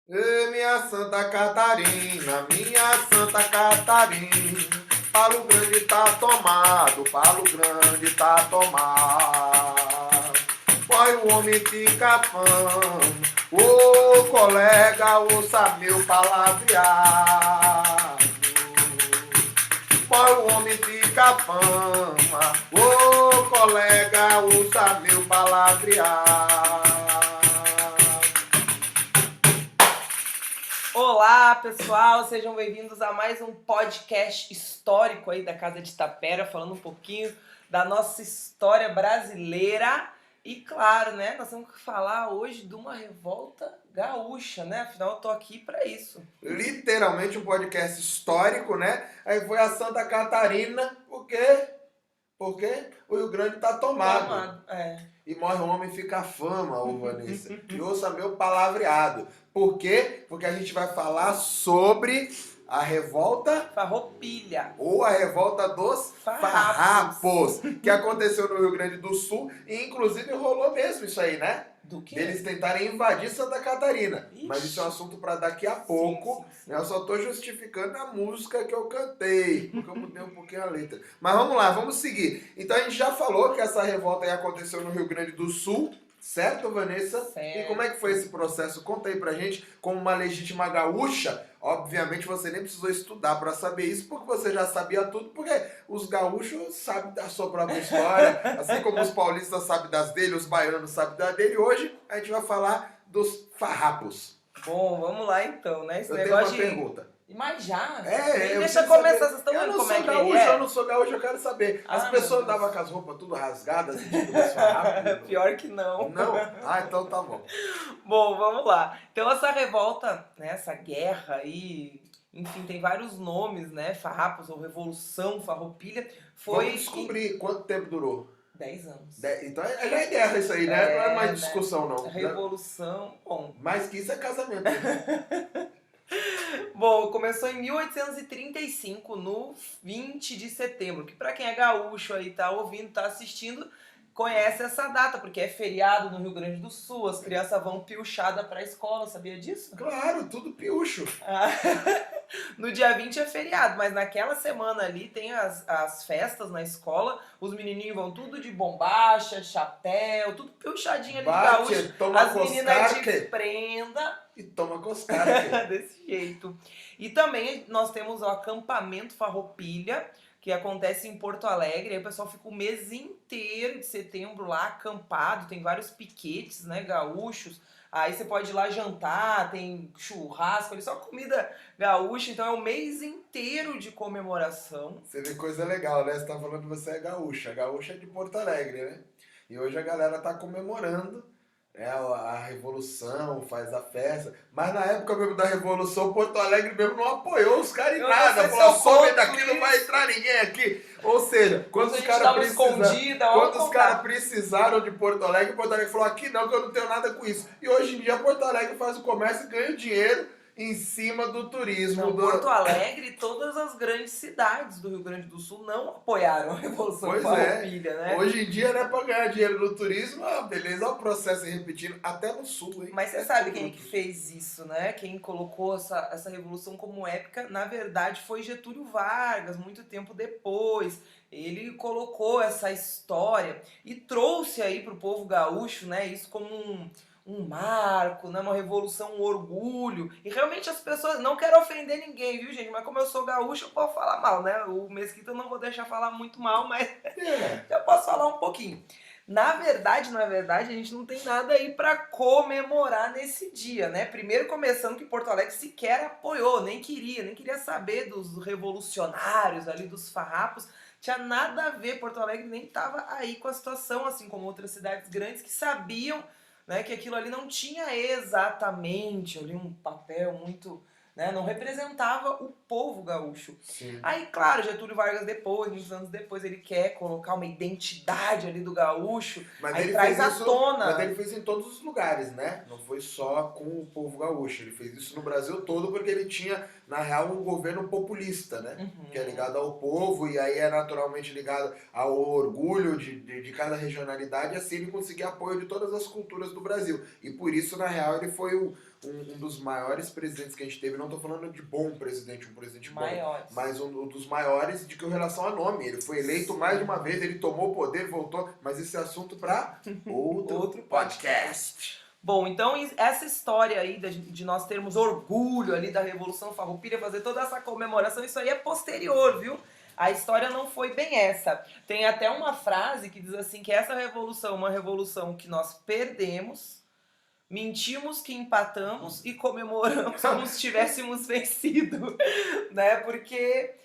Minha Santa Catarina, minha Santa Catarina, Palo Grande tá tomado, Palo Grande tá tomado. Morre o homem fica fã, ô colega, ouça meu palavreado. Morre o homem fica fama, ô colega, ouça meu palavreado. Olá, pessoal, sejam bem-vindos a mais um podcast histórico aí da Casa de Tapera, falando um pouquinho da nossa história brasileira. E claro, né, nós temos que falar hoje de uma revolta gaúcha, né? Afinal, eu tô aqui para isso. Literalmente um podcast histórico, né? Aí foi a Santa Catarina, por quê? Porque o Rio Grande tá tomado. E morre um homem e fica a fama, ô Vanessa. E ouça meu palavreado. Por quê? Porque a gente vai falar sobre a revolta Farroupilha. ou a revolta dos farrapos, que aconteceu no Rio Grande do Sul e inclusive rolou mesmo isso aí, né? Do quê? Eles tentarem invadir Santa Catarina. Ixi. Mas isso é um assunto para daqui a pouco. Sim. Eu só tô justificando a música que eu cantei, porque eu mudei um pouquinho a letra. Mas vamos lá, vamos seguir. Então a gente já falou que essa revolta aí aconteceu no Rio Grande do Sul, certo, Vanessa? Certo. E como é que foi esse processo? Conta aí pra gente, como uma legítima gaúcha. Obviamente você nem precisou estudar para saber isso, porque você já sabia tudo, porque os gaúchos sabem da sua própria história, assim como os paulistas sabem das dele, os baianos sabem da dele. Hoje a gente vai falar dos farrapos. Bom, vamos lá então, né? Esse Eu negócio tenho uma pergunta. Mas já? Eu Deixa preciso começar, saber. vocês estão Eu vendo não como sou é que gaúcho, ele é? eu não sou gaúcho, eu quero saber. As Ah, pessoas meu Deus. andavam com as roupas tudo rasgadas, tipo dos farrapos? Pior que não. Não? Ah, então tá bom. Bom, vamos lá. Então essa revolta, né, essa guerra aí, enfim, tem vários nomes, né? Farrapos ou Revolução Farroupilha, foi Vamos descobrir quanto tempo durou. 10 anos. Então já é guerra isso aí, né? Não é mais discussão, não. Revolução, bom. Mais que isso é casamento. Né? Bom, começou em 1835, no 20 de setembro, que pra quem é gaúcho aí, tá ouvindo, tá assistindo, conhece essa data, porque é feriado no Rio Grande do Sul, as crianças vão piochada pra escola, sabia disso? Claro, tudo piucho. No dia 20 é feriado, mas naquela semana ali tem as festas na escola, os menininhos vão tudo de bombacha, chapéu, tudo piochadinho ali de gaúcho, toma as meninas de coscarque prenda, e toma coscarque. desse jeito. E também nós temos o acampamento Farroupilha, que acontece em Porto Alegre, aí o pessoal fica o mês inteiro de setembro lá acampado, tem vários piquetes, né, gaúchos. Aí você pode ir lá jantar, tem churrasco, ali só comida gaúcha, então é o mês inteiro de comemoração. Você vê coisa legal, né? Você tá falando que você é gaúcha. Gaúcha é de Porto Alegre, né? E hoje a galera tá comemorando, né, a Revolução, faz a festa. Mas na época mesmo da Revolução, Porto Alegre mesmo não apoiou os caras em Eu nada. não sei se Falou, eu some conto daqui, não isso. vai entrar ninguém aqui. Ou seja, quando A os gente caras dá uma precisaram, escondida, quando vamos os caras precisaram de Porto Alegre falou, aqui não, que eu não tenho nada com isso. E hoje em dia Porto Alegre faz o comércio e ganha dinheiro em cima do turismo. Não, Porto Alegre e todas as grandes cidades do Rio Grande do Sul não apoiaram a Revolução Pois Farroupilha, né? Hoje em dia, né, pra ganhar dinheiro no turismo, beleza, olha o processo aí repetindo, até no sul, hein? Mas você sabe quem é que fez isso, né? Quem colocou essa revolução como épica, na verdade, foi Getúlio Vargas, muito tempo depois. Ele colocou essa história e trouxe aí pro povo gaúcho, né, isso como um marco, né, uma revolução, um orgulho. E realmente as pessoas, não quero ofender ninguém, viu, gente? Mas como eu sou gaúcho, eu posso falar mal, né? O Mesquita eu não vou deixar falar muito mal, mas eu posso falar um pouquinho. Na verdade, a gente não tem nada aí para comemorar nesse dia, né? Primeiro começando que Porto Alegre sequer apoiou, nem queria saber dos revolucionários ali, dos farrapos. Tinha nada a ver, Porto Alegre nem estava aí com a situação, assim como outras cidades grandes que sabiam, né, que aquilo ali não tinha exatamente ali um papel muito, né, não representava o povo gaúcho. Sim. Aí, claro, Getúlio Vargas depois, muitos anos depois, ele quer colocar uma identidade ali do gaúcho, Mas aí ele traz fez à isso, tona. Mas ele fez em todos os lugares, né? Não foi só com o povo gaúcho. Ele fez isso no Brasil todo porque ele tinha, na real, um governo populista, né? Que é ligado ao povo e aí é naturalmente ligado ao orgulho de cada regionalidade. E assim ele conseguia apoio de todas as culturas do Brasil. E por isso, na real, ele foi um dos maiores presidentes que a gente teve. Não tô falando de bom presidente, um presidente bom, mas um dos maiores de que relação a nome. Ele foi eleito mais de uma vez, ele tomou o poder, voltou, mas esse é assunto para outro podcast. Bom, então essa história aí de nós termos orgulho ali da Revolução Farroupilha, fazer toda essa comemoração, isso aí é posterior, viu? A história não foi bem essa. Tem até uma frase que diz assim, que essa revolução é uma revolução que nós perdemos, mentimos que empatamos e comemoramos como se tivéssemos vencido, né? Porque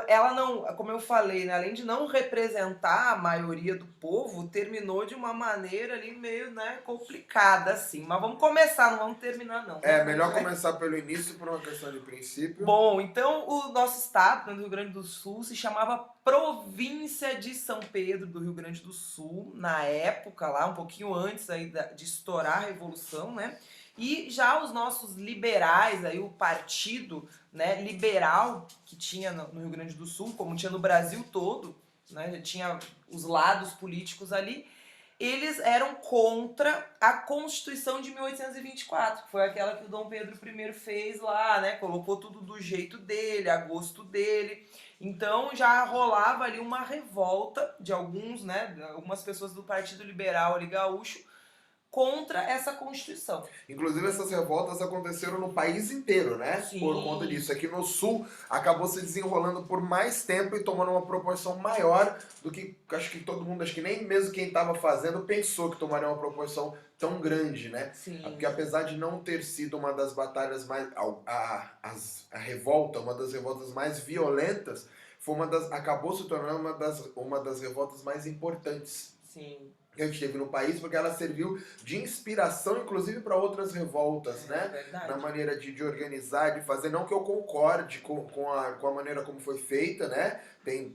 ela não, como eu falei, né, além de não representar a maioria do povo, terminou de uma maneira ali meio, né, complicada, assim. Mas vamos começar, não vamos terminar, não. Melhor começar pelo início por uma questão de princípio. Bom, então o nosso estado, no Rio Grande do Sul, se chamava Província de São Pedro do Rio Grande do Sul, na época lá, um pouquinho antes aí de estourar a Revolução, né? E já os nossos liberais, aí o partido, né, liberal que tinha no Rio Grande do Sul, como tinha no Brasil todo, né, já tinha os lados políticos ali, eles eram contra a Constituição de 1824, que foi aquela que o Dom Pedro I fez lá, né, colocou tudo do jeito dele, a gosto dele. Então já rolava ali uma revolta de alguns, né, algumas pessoas do Partido Liberal ali gaúcho, contra essa Constituição. Inclusive essas revoltas aconteceram no país inteiro, né? Sim. Por conta disso. Aqui no Sul acabou se desenrolando por mais tempo e tomando uma proporção maior do que acho que todo mundo, acho que nem mesmo quem estava fazendo pensou que tomaria uma proporção tão grande, né? Sim. Porque apesar de não ter sido uma das batalhas mais... A revolta, uma das revoltas mais violentas, acabou se tornando uma das revoltas mais importantes. Sim. Que a gente teve no país, porque ela serviu de inspiração, inclusive, para outras revoltas, né? Verdade. Na maneira de organizar, de fazer. Não que eu concorde com a maneira como foi feita, né?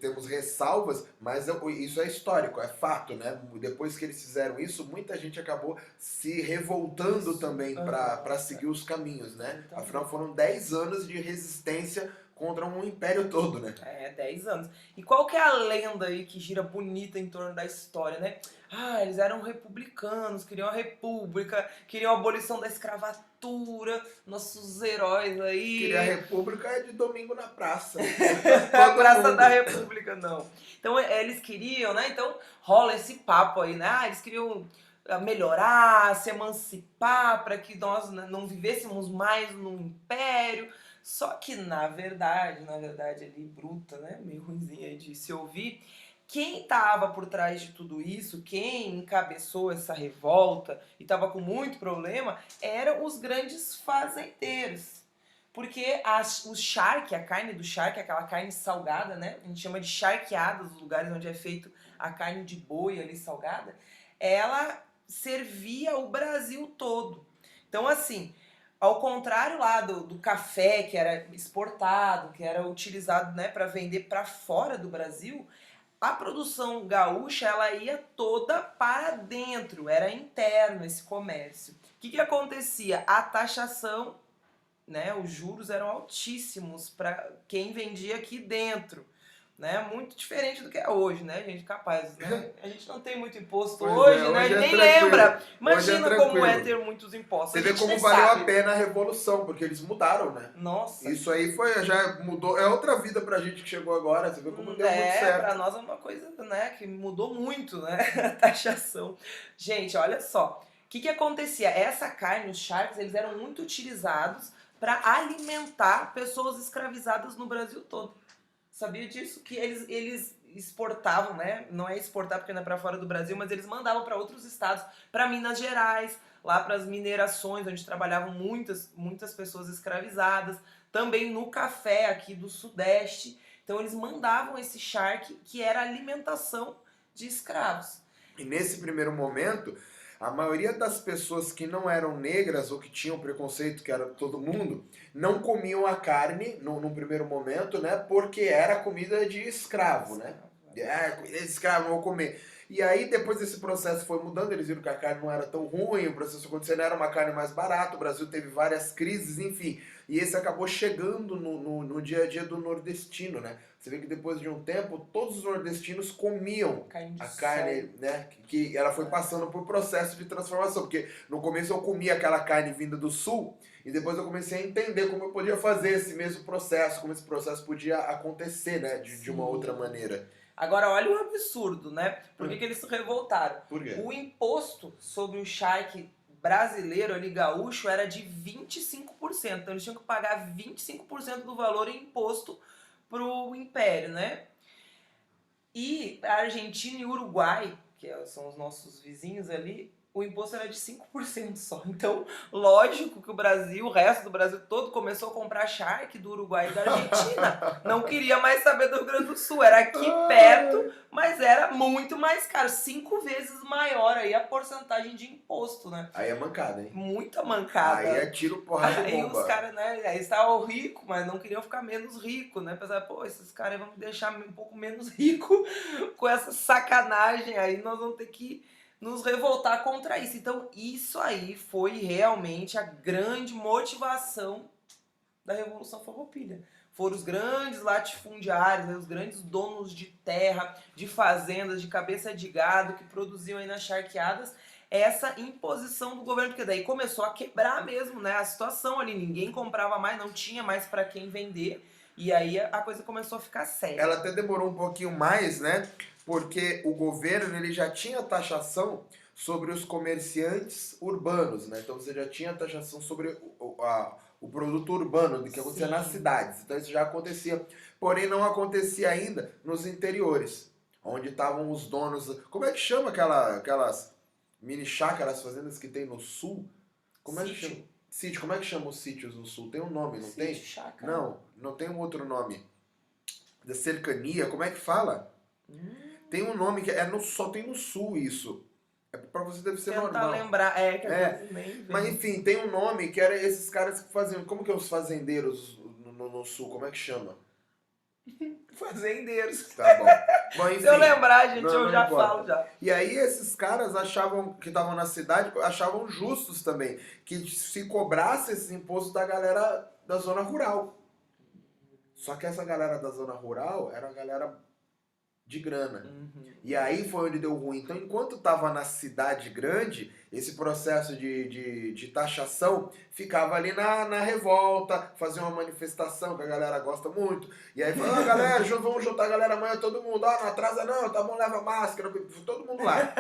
Temos ressalvas, mas isso é histórico, é fato, né? Depois que eles fizeram isso, muita gente acabou se revoltando também para seguir os caminhos, né? Então, afinal, foram 10 anos de resistência contra um império todo, né? 10 anos. E qual que é a lenda aí que gira bonita em torno da história, né? Eles eram republicanos, queriam a república, queriam a abolição da escravatura, nossos heróis aí. Queria a república de domingo na praça. A Praça da República, não. Então eles queriam, né? Então rola esse papo aí, né? Eles queriam melhorar, se emancipar para que nós não vivêssemos mais num império. Só que na verdade ali, bruta, né? Meio ruimzinha aí de se ouvir. Quem estava por trás de tudo isso, quem encabeçou essa revolta e estava com muito problema, eram os grandes fazendeiros. Porque o charque, a carne do charque, aquela carne salgada, né? A gente chama de charqueadas, os lugares onde é feito a carne de boi ali salgada, ela servia o Brasil todo. Então, assim, ao contrário lá do café, que era exportado, que era utilizado, né, para vender para fora do Brasil, a produção gaúcha ela ia toda para dentro, era interno esse comércio. O que acontecia? A taxação, né, os juros eram altíssimos para quem vendia aqui dentro. Né? Muito diferente do que é hoje, né, gente? Capaz, né? A gente não tem muito imposto hoje, né? A gente nem lembra. Imagina como é ter muitos impostos. Você vê como valeu a pena a revolução, porque eles mudaram, né? Nossa. Isso aí já mudou. É outra vida pra gente que chegou agora. Você vê como deu muito certo. Pra nós é uma coisa, né, que mudou muito, né? A taxação. Gente, olha só. O que acontecia? Essa carne, os charques, eles eram muito utilizados para alimentar pessoas escravizadas no Brasil todo. Sabia disso? Que eles exportavam, né? Não é exportar porque não é para fora do Brasil, mas eles mandavam para outros estados, para Minas Gerais, lá para as minerações, onde trabalhavam muitas pessoas escravizadas, também no café aqui do Sudeste. Então eles mandavam esse charque, que era alimentação de escravos. E nesse primeiro momento, a maioria das pessoas que não eram negras ou que tinham preconceito, que era todo mundo, não comiam a carne no primeiro momento, né? Porque era comida de escravo, né? Comida de escravo, não vou comer. E aí, depois desse processo foi mudando, eles viram que a carne não era tão ruim, o processo acontecendo, era uma carne mais barata, o Brasil teve várias crises, enfim. E esse acabou chegando no dia a dia do nordestino, né? Você vê que depois de um tempo, todos os nordestinos comiam a carne, né? Que ela foi passando por processo de transformação. Porque no começo eu comia aquela carne vinda do sul, e depois eu comecei a entender como eu podia fazer esse mesmo processo, como esse processo podia acontecer, né? De uma outra maneira. Agora, olha o absurdo, né? Por que eles se revoltaram? Por quê? O imposto sobre o charque brasileiro, ali gaúcho, era de 25%. Então eles tinham que pagar 25% do valor em imposto pro Império, né? E a Argentina e o Uruguai, que são os nossos vizinhos ali, o imposto era de 5% só. Então, lógico que o resto do Brasil todo começou a comprar charque do Uruguai e da Argentina. Não queria mais saber do Rio Grande do Sul. Era aqui perto, mas era muito mais caro. 5 vezes maior aí a porcentagem de imposto, né? Aí é mancada, hein? Muita mancada. Aí é tiro, porrada e bomba. Aí os caras, né, eles estavam ricos, mas não queriam ficar menos ricos, né? Pensaram, pô, esses caras vão me deixar um pouco menos rico com essa sacanagem aí, nós vamos ter que nos revoltar contra isso. Então, isso aí foi realmente a grande motivação da Revolução Farroupilha. Foram os grandes latifundiários, os grandes donos de terra, de fazendas, de cabeça de gado, que produziam aí nas charqueadas essa imposição do governo, porque daí começou a quebrar mesmo, né, a situação ali, ninguém comprava mais, não tinha mais para quem vender, e aí a coisa começou a ficar séria. Ela até demorou um pouquinho mais, né, porque o governo ele já tinha taxação sobre os comerciantes urbanos, né, então você já tinha taxação sobre o produto urbano, do que acontecia nas cidades, então isso já acontecia, porém não acontecia ainda nos interiores, onde estavam os donos, como é que chama aquelas mini chácaras, fazendas que tem no sul? Como é que chama? Sítio. Como é que chama os sítios no sul? Tem um nome, não tem? Chácara. Não tem um outro nome. Da cercania, como é que fala? Tem um nome que só tem no sul isso. Pra você deve ser normal. Tentar lembrar, Mas enfim, tem um nome que era esses caras que faziam. Como que é os fazendeiros no sul? Como é que chama? Fazendeiros. Tá bom. Bom, enfim, se eu lembrar, gente, eu já importa. falo já. E aí esses caras achavam, que estavam na cidade, achavam justos também, que se cobrasse esse imposto da galera da zona rural. Só que essa galera da zona rural era a galera de grana. E aí foi onde deu ruim. Então, enquanto estava na cidade grande, esse processo de taxação ficava ali na revolta, fazia uma manifestação que a galera gosta muito. E aí falou, galera, vamos juntar a galera amanhã, todo mundo. Não atrasa não, tá bom, leva máscara, todo mundo lá.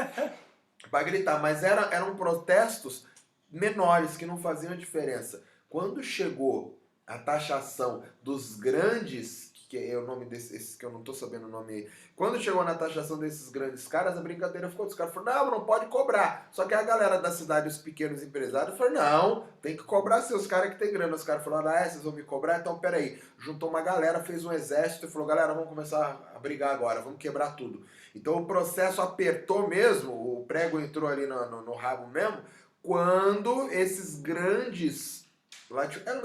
Pra gritar. Mas eram protestos menores, que não faziam diferença. Quando chegou a taxação dos grandes, que é o nome desses que eu não tô sabendo o nome aí. Quando chegou na taxação desses grandes caras, a brincadeira ficou, os caras falaram, não pode cobrar. Só que a galera da cidade, os pequenos empresários, falaram, não, tem que cobrar seus caras que tem grana. Os caras falaram, vocês vão me cobrar? Então, peraí. Juntou uma galera, fez um exército e falou, galera, vamos começar a brigar agora, vamos quebrar tudo. Então o processo apertou mesmo, o prego entrou ali no rabo mesmo, quando esses grandes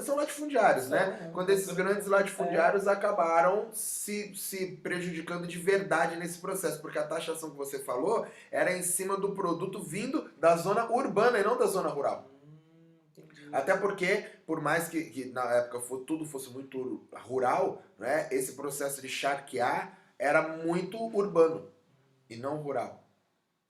são latifundiários, né? Quando esses grandes latifundiários acabaram se prejudicando de verdade nesse processo, porque a taxação que você falou era em cima do produto vindo da zona urbana e não da zona rural. Até porque, por mais que na época tudo fosse muito rural, né? Esse processo de charquear era muito urbano e não rural.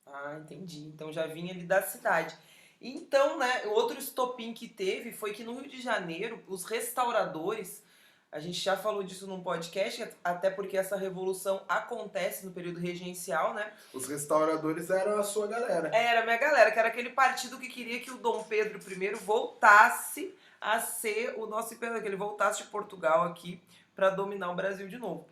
Ah, entendi. Então já vinha ali da cidade. Então, né, outro estopim que teve foi que no Rio de Janeiro, os restauradores, a gente já falou disso num podcast, até porque essa revolução acontece no período regencial, né? Os restauradores eram a sua galera. Era a minha galera, que era aquele partido que queria que o Dom Pedro I voltasse a ser o nosso imperador, que ele voltasse de Portugal aqui para dominar o Brasil de novo.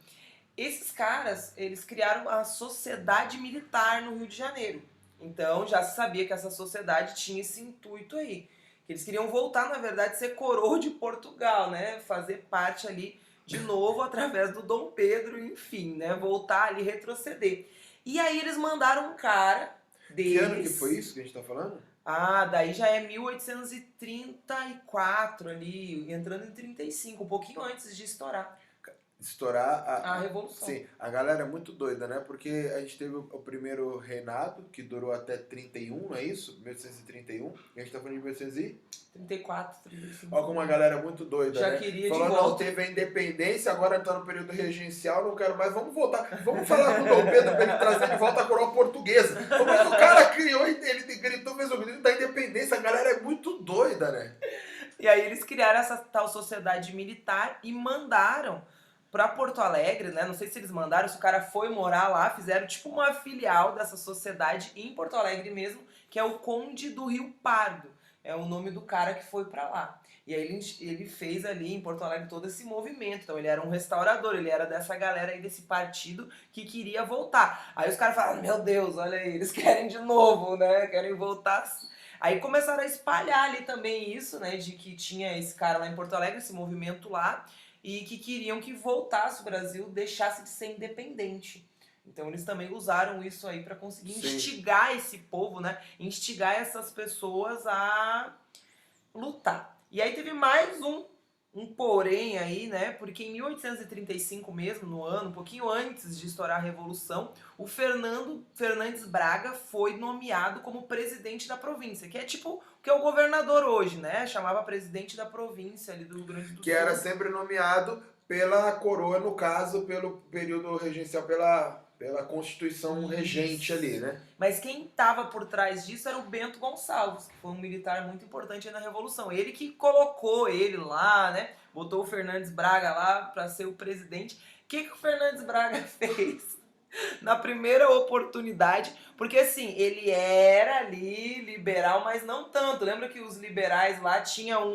Esses caras, eles criaram a Sociedade Militar no Rio de Janeiro. Então já se sabia que essa sociedade tinha esse intuito aí. Que eles queriam voltar, na verdade, ser coroa de Portugal, né? Fazer parte ali de novo através do Dom Pedro, enfim, né? Voltar ali, retroceder. E aí eles mandaram um cara deles... Que ano que foi isso que a gente tá falando? Ah, daí já é 1834 ali, entrando em 35, um pouquinho antes de estourar. estourar a revolução. Sim, a galera é muito doida, né? Porque a gente teve o primeiro reinado, que durou até 31, não é isso? 1831. E a gente tá falando de 1834, 35. Olha como a galera é muito doida, já né? Queria falou, de volta. Não, teve a independência, agora tá no período regencial, não quero mais, vamos voltar. Vamos falar com o Dom Pedro pra ele trazer de volta a coroa portuguesa. Como é que o cara criou, ele gritou, fez o grito da independência, a galera é muito doida, né? E aí eles criaram essa tal sociedade militar e mandaram pra Porto Alegre, né? Não sei se eles mandaram, se o cara foi morar lá, fizeram tipo uma filial dessa sociedade em Porto Alegre mesmo, que é o Conde do Rio Pardo. É o nome do cara que foi pra lá. E aí ele fez ali em Porto Alegre todo esse movimento. Então ele era um restaurador, ele era dessa galera aí, desse partido que queria voltar. Aí os caras falaram, meu Deus, olha aí, eles querem de novo, né? Querem voltar. Aí começaram a espalhar ali também isso, né? De que tinha esse cara lá em Porto Alegre, esse movimento lá, e que queriam que voltasse o Brasil, deixasse de ser independente. Então eles também usaram isso aí para conseguir instigar esse povo, né? Instigar essas pessoas a lutar. E aí teve mais um porém aí, né? Porque em 1835 mesmo, no ano, um pouquinho antes de estourar a Revolução, o Fernando Fernandes Braga foi nomeado como presidente da província, que é tipo o que é o governador hoje, né? Chamava presidente da província ali do Rio Grande do Sul. Que era sempre nomeado pela coroa, no caso, pelo período regencial, pela Constituição regente ali, né? Mas quem estava por trás disso era o Bento Gonçalves, que foi um militar muito importante na Revolução. Ele que colocou ele lá, né? Botou o Fernandes Braga lá para ser o presidente. O que o Fernandes Braga fez na primeira oportunidade? Porque assim, ele era ali liberal, mas não tanto. Lembra que os liberais lá tinham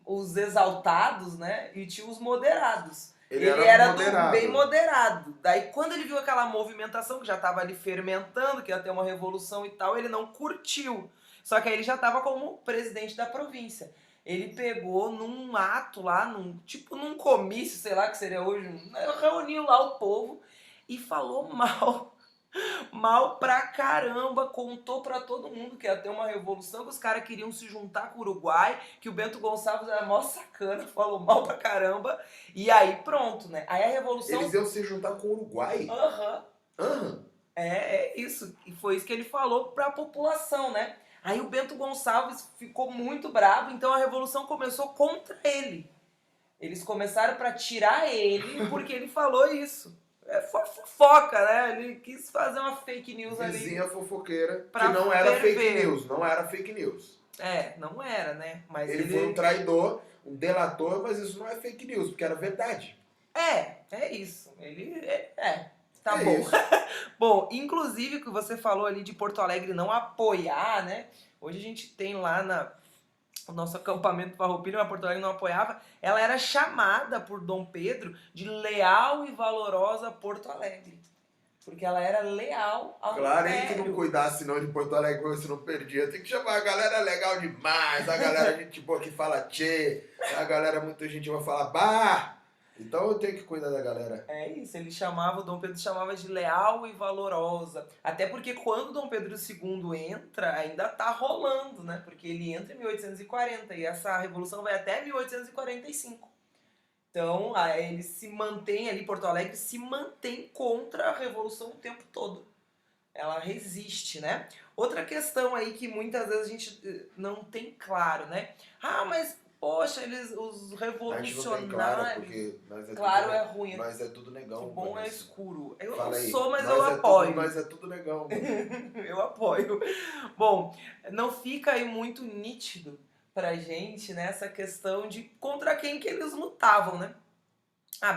os exaltados, né? E tinha os moderados. Ele era bem moderado. Daí, quando ele viu aquela movimentação que já estava ali fermentando, que ia ter uma revolução e tal, ele não curtiu. Só que aí ele já estava como presidente da província. Ele pegou num ato lá, num comício, sei lá que seria hoje, reuniu lá o povo e falou mal pra caramba, contou pra todo mundo que ia ter uma revolução, que os caras queriam se juntar com o Uruguai, que o Bento Gonçalves era mó sacana, falou mal pra caramba, e aí pronto, né? Aí a revolução... Eles iam se juntar com o Uruguai? Aham. É isso, e foi isso que ele falou pra população, né? Aí o Bento Gonçalves ficou muito bravo, então a revolução começou contra ele. Eles começaram pra tirar ele porque ele falou isso. Foi fofoca, né? Ele quis fazer uma fake news ali. Vizinha fofoqueira, que não era fake news, não era fake news. Não era, né? Mas ele foi um traidor, um delator, mas isso não é fake news, porque era verdade. É isso. Tá bom. Bom, inclusive o que você falou ali de Porto Alegre não apoiar, né? Hoje a gente tem lá o nosso acampamento Farroupilha, a Porto Alegre não apoiava, ela era chamada por Dom Pedro de leal e valorosa Porto Alegre. Porque ela era leal ao Claro, ele que não cuidasse não de Porto Alegre, você não perdia. Tem que chamar a galera legal demais, a galera gente boa que fala tchê, a galera muita gente vai falar bah. Então eu tenho que cuidar da galera. É isso, o Dom Pedro chamava de leal e valorosa. Até porque quando Dom Pedro II entra, ainda tá rolando, né? Porque ele entra em 1840 e essa revolução vai até 1845. Então, ele se mantém ali, Porto Alegre se mantém contra a revolução o tempo todo. Ela resiste, né? Outra questão aí que muitas vezes a gente não tem claro, né? Mas... Poxa, os revolucionários... Claro é ruim. Nós é tudo negão. O bom é escuro. Eu não sou, mas eu apoio. Nós é tudo negão. Eu apoio. Bom, não fica aí muito nítido pra gente, né, essa questão de contra quem que eles lutavam, né?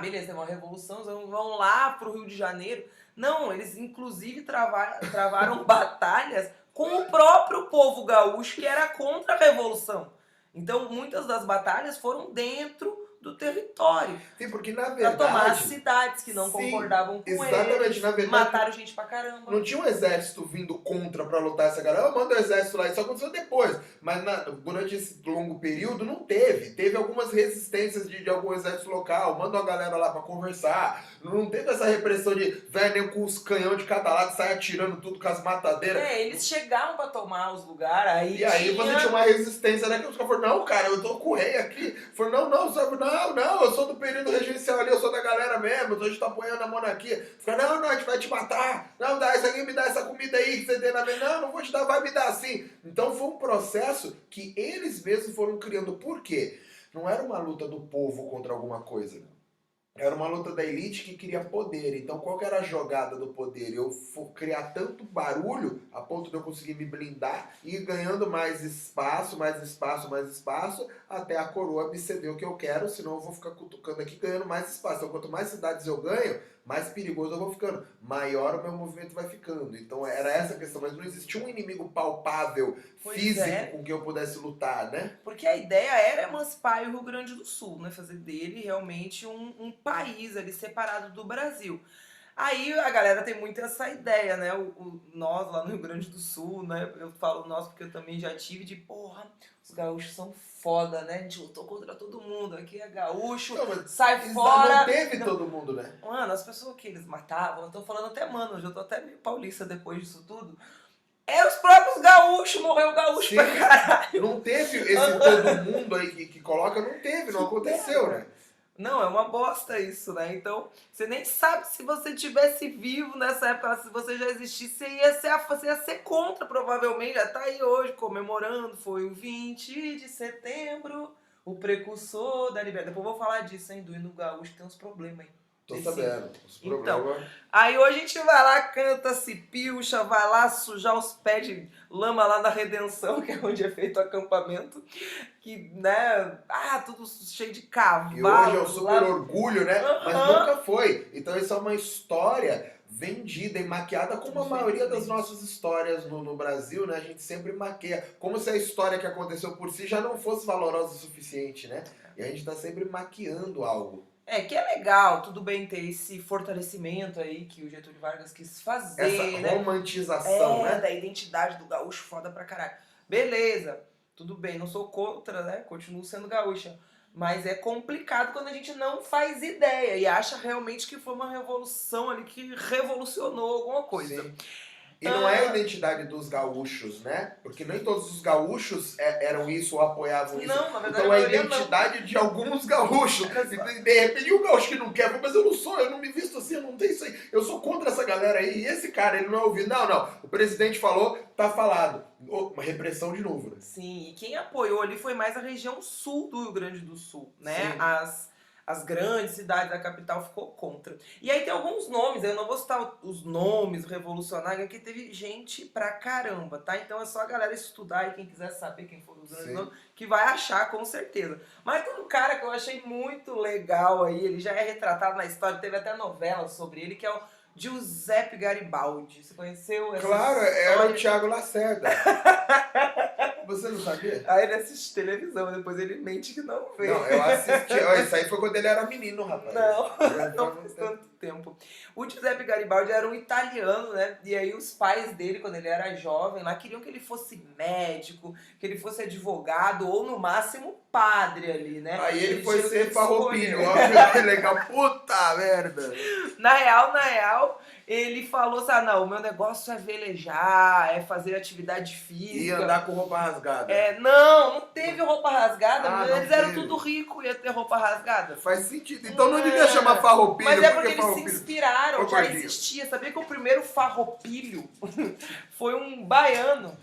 Beleza, é uma revolução, eles vão lá pro Rio de Janeiro. Não, eles inclusive travaram batalhas com o próprio povo gaúcho que era contra a revolução. Então, muitas das batalhas foram dentro do território. Sim, porque na verdade... Pra tomar as cidades que não concordavam com eles. Na verdade, mataram gente pra caramba. Não tinha um exército vindo contra pra lutar essa galera. Manda o exército lá, isso aconteceu depois. Mas durante esse longo período não teve. Teve algumas resistências de algum exército local. Manda a galera lá pra conversar. Não teve essa repressão de velho com os canhões de cada lado, sai atirando tudo com as matadeiras. Eles chegaram pra tomar os lugares. Aí você tinha uma resistência, né? Que os caras falaram, não, cara, eu tô com o rei aqui. Falou, não, sabe, não, Não, eu sou do período regencial ali, eu sou da galera mesmo, a gente tá apoiando a monarquia. Fica, não, a gente vai te matar. Não, dá isso aqui, me dá essa comida aí que você tem na vez. Não vou te dar, vai me dar assim. Então foi um processo que eles mesmos foram criando. Por quê? Não era uma luta do povo contra alguma coisa. Era uma luta da elite que queria poder. Então, qual que era a jogada do poder? Eu criar tanto barulho a ponto de eu conseguir me blindar e ir ganhando mais espaço, até a coroa me ceder o que eu quero, senão eu vou ficar cutucando aqui ganhando mais espaço. Então, quanto mais cidades eu ganho, mais perigoso eu vou ficando. Maior o meu movimento vai ficando. Então, era essa a questão. Mas não existia um inimigo palpável, físico, com que eu pudesse lutar, né? Porque a ideia era emancipar o Rio Grande do Sul, né? Fazer dele realmente um país ali separado do Brasil. Aí a galera tem muito essa ideia, né? Nós lá no Rio Grande do Sul, né? Eu falo nós porque eu também já tive de, porra, os gaúchos são foda, né? A gente lutou contra todo mundo. Aqui é gaúcho, não, sai fora. Não teve todo mundo, né? Mano, as pessoas que eles matavam, eu tô falando até, mano, eu tô até meio paulista depois disso tudo. É os próprios gaúchos, morreu gaúcho pra caralho. Não teve esse todo mundo aí que coloca, não teve, não aconteceu, né? Não, é uma bosta isso, né? Então, você nem sabe se você tivesse vivo nessa época, se você já existisse, você ia ser contra, provavelmente. Já tá aí hoje comemorando, foi o 20 de setembro, o precursor da liberdade. Depois eu vou falar disso, hein? Do hino gaúcho tem uns problemas aí. Tô sabendo. Então, aí hoje a gente vai lá, canta, se pilcha, vai lá sujar os pés de lama lá na Redenção, que é onde é feito o acampamento. Que, né, tudo cheio de cavalo. E hoje é um super orgulho, né? Mas nunca foi. Então isso é uma história vendida e maquiada, como a maioria das nossas histórias no Brasil, né? A gente sempre maquia. Como se a história que aconteceu por si já não fosse valorosa o suficiente, né? E a gente tá sempre maquiando algo. Que é legal, tudo bem ter esse fortalecimento aí que o Getúlio Vargas quis fazer, essa romantização, né? Da identidade do gaúcho foda pra caralho. Beleza, tudo bem, não sou contra, né? Continuo sendo gaúcha. Mas é complicado quando a gente não faz ideia e acha realmente que foi uma revolução ali que revolucionou alguma coisa. Sim. E não é a identidade dos gaúchos, né? Porque nem todos os gaúchos eram isso ou apoiavam isso. Não, na verdade, então é a identidade de alguns gaúchos. E de repente o gaúcho que não quer, mas eu não sou, eu não me visto assim, eu não tenho isso aí. Eu sou contra essa galera aí. E esse cara, ele não é ouvido. Não. O presidente falou, tá falado. Uma repressão de novo, né? Sim, e quem apoiou ali foi mais a região sul do Rio Grande do Sul, né? Sim. As grandes cidades da capital ficou contra. E aí tem alguns nomes, eu não vou citar os nomes revolucionários, que teve gente pra caramba, tá? Então é só a galera estudar e quem quiser saber quem foram os grandes nomes, que vai achar com certeza. Mas tem um cara que eu achei muito legal aí, ele já é retratado na história, teve até novela sobre ele, que é o Giuseppe Garibaldi. Você conheceu essa Claro, história? era o Thiago Lacerda. Você não sabia? Aí ele assiste televisão, depois ele mente que não vê. Não, eu assisti. Isso aí foi quando ele era menino, rapaz. Não faz tanto tempo. O Giuseppe Garibaldi era um italiano, né? E aí os pais dele, quando ele era jovem, lá queriam que ele fosse médico, que ele fosse advogado ou no máximo padre ali, né? Aí ele foi ser farroupilho, ó, que legal. Puta merda! Na real, ele falou assim, não, o meu negócio é velejar, é fazer atividade física. E andar com roupa rasgada. Não teve roupa rasgada, eles eram tudo rico, ia ter roupa rasgada. Faz sentido, então não devia chamar farroupilho. Mas é porque eles se inspiraram, já existia. Sabia que o primeiro farroupilho foi um baiano.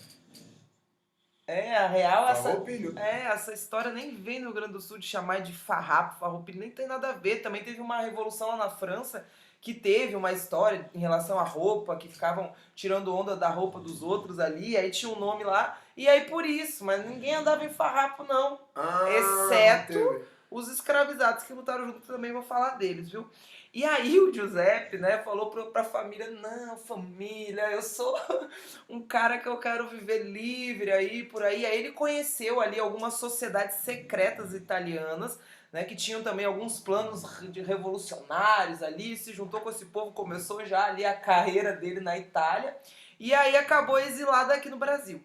A real, essa história nem vem no Rio Grande do Sul de chamar de farrapo, farroupilho, nem tem nada a ver. Também teve uma revolução lá na França que teve uma história em relação à roupa, que ficavam tirando onda da roupa dos outros ali, aí tinha um nome lá, e aí por isso, mas ninguém andava em farrapo não, exceto os escravizados que lutaram junto, também vou falar deles, viu? E aí o Giuseppe, né, falou pra família, não, família, eu sou um cara que eu quero viver livre aí, por aí. Aí ele conheceu ali algumas sociedades secretas italianas, né, que tinham também alguns planos de revolucionários ali, se juntou com esse povo, começou já ali a carreira dele na Itália, e aí acabou exilado aqui no Brasil.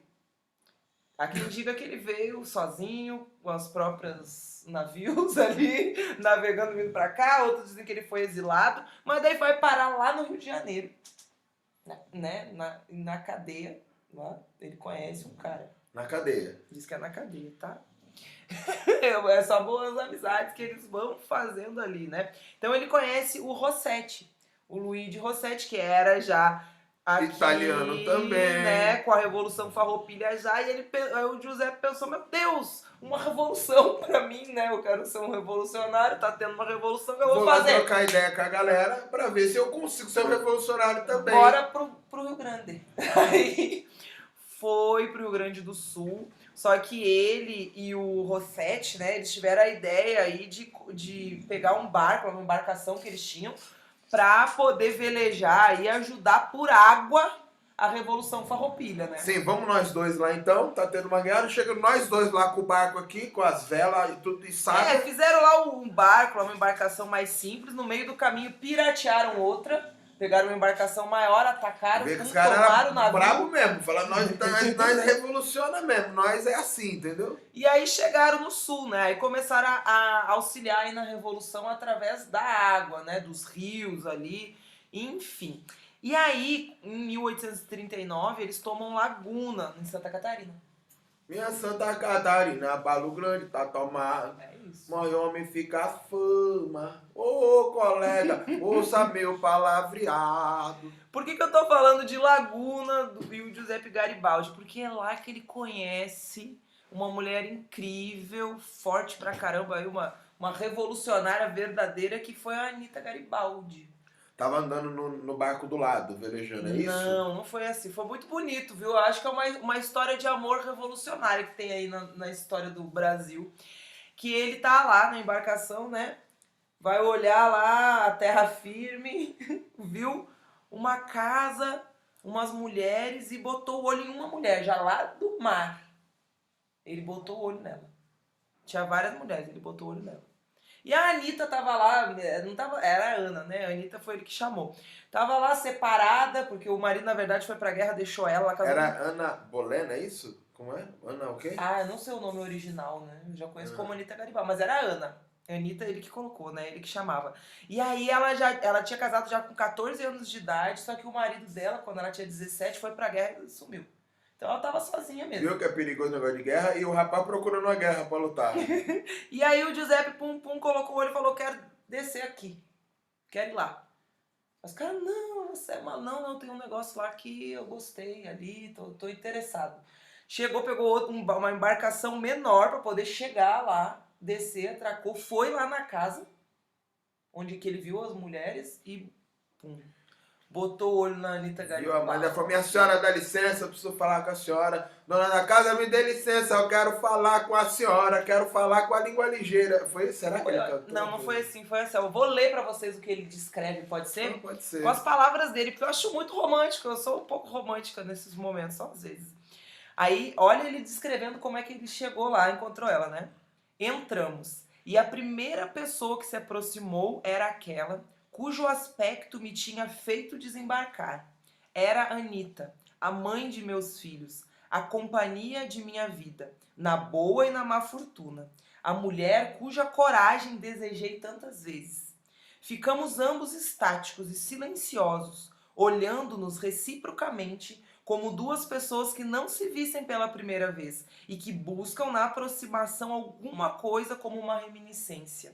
Há quem diga que ele veio sozinho, com as próprias navios ali, navegando vindo pra cá, outros dizem que ele foi exilado, mas daí vai parar lá no Rio de Janeiro, né, na cadeia, lá, ele conhece um cara. Na cadeia. Diz que é na cadeia, tá? É só boas amizades que eles vão fazendo ali, né? Então ele conhece o Rossetti, o Luigi Rossetti, que era já aqui, italiano também, né, com a Revolução Farroupilha já, e aí o Giuseppe pensou, meu Deus, uma revolução pra mim, né? Eu quero ser um revolucionário, tá tendo uma revolução que eu vou fazer. Vou trocar ideia com a galera pra ver se eu consigo ser um revolucionário também. Bora pro Rio Grande. Aí foi pro Rio Grande do Sul, só que ele e o Rossetti, né, eles tiveram a ideia aí de pegar um barco, uma embarcação que eles tinham, para poder velejar e ajudar por água a Revolução Farroupilha, né? Sim, vamos nós dois lá então, tá tendo uma guerra, chega nós dois lá com o barco aqui, com as velas e tudo, e sabe? Fizeram lá um barco, uma embarcação mais simples, no meio do caminho piratearam outra, pegaram uma embarcação maior, atacaram, tomaram o navio. Bravo mesmo, falaram, nós revoluciona mesmo, nós é assim, entendeu? E aí chegaram no sul, né? Aí começaram a auxiliar aí na Revolução através da água, né? Dos rios ali, enfim. E aí, em 1839, eles tomam Laguna, em Santa Catarina. Minha Santa Catarina, Balo Grande tá tomado. É isso. Mas homem fica fama. Ô, colega, ouça meu palavreado. Por que eu tô falando de Laguna do Rio Giuseppe Garibaldi? Porque é lá que ele conhece uma mulher incrível, forte pra caramba, uma revolucionária verdadeira, que foi a Anita Garibaldi. Tava andando no barco do lado, velejando, é isso? Não foi assim. Foi muito bonito, viu? Eu acho que é uma história de amor revolucionária que tem aí na história do Brasil. Que ele tá lá na embarcação, né? Vai olhar lá a terra firme, viu uma casa, umas mulheres e botou o olho em uma mulher, já lá do mar. Ele botou o olho nela. Tinha várias mulheres, ele botou o olho nela. E a Anitta tava lá, não tava, era a Ana, né? A Anitta foi ele que chamou. Tava lá separada, porque o marido, na verdade, foi pra guerra, deixou ela. Era Ana Bolena, é isso? Como é? Ana o quê? Ah, eu não sei o nome original, né? Eu já conheço como Anitta Garibaldi, mas era a Ana. A Anitta, ele que colocou, né? Ele que chamava. E aí ela tinha casado já com 14 anos de idade, só que o marido dela, quando ela tinha 17, foi pra guerra e sumiu. Então ela tava sozinha mesmo. Viu que é perigoso o negócio de guerra e o rapaz procurando uma guerra pra lutar. E aí o Giuseppe Pum Pum colocou o olho e falou, quero descer aqui. Quero ir lá. Os caras, não, você é mal, não, tem um negócio lá que eu gostei ali, tô interessado. Chegou, pegou uma embarcação menor para poder chegar lá, descer, atracou, foi lá na casa, onde que ele viu as mulheres e pum, botou o olho na Anita Garibaldi. Viu, Amanda? Falou, minha senhora, dá licença, eu preciso falar com a senhora. Dona da casa, me dê licença, eu quero falar com a senhora, quero falar com a língua ligeira. Foi isso? Será que ele cantou? Não foi assim, foi assim. Eu vou ler pra vocês o que ele descreve, pode ser? Não, pode ser. Com as palavras dele, porque eu acho muito romântico, eu sou um pouco romântica nesses momentos, só às vezes. Aí, olha ele descrevendo como é que ele chegou lá, encontrou ela, né? Entramos, e a primeira pessoa que se aproximou era aquela cujo aspecto me tinha feito desembarcar. Era Anita, a mãe de meus filhos, a companhia de minha vida, na boa e na má fortuna, a mulher cuja coragem desejei tantas vezes. Ficamos ambos estáticos e silenciosos, olhando-nos reciprocamente, como duas pessoas que não se vissem pela primeira vez e que buscam na aproximação alguma coisa como uma reminiscência.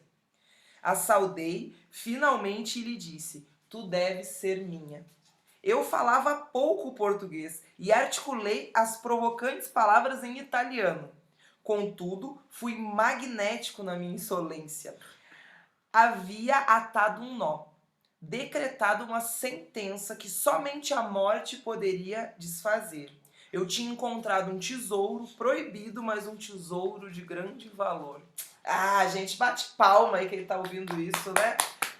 A saudei, finalmente, e lhe disse, tu deves ser minha. Eu falava pouco português e articulei as provocantes palavras em italiano. Contudo, fui magnético na minha insolência. Havia atado um nó, decretado uma sentença que somente a morte poderia desfazer. Eu tinha encontrado um tesouro proibido, mas um tesouro de grande valor. Ah, gente, bate palma aí que ele tá ouvindo isso, né?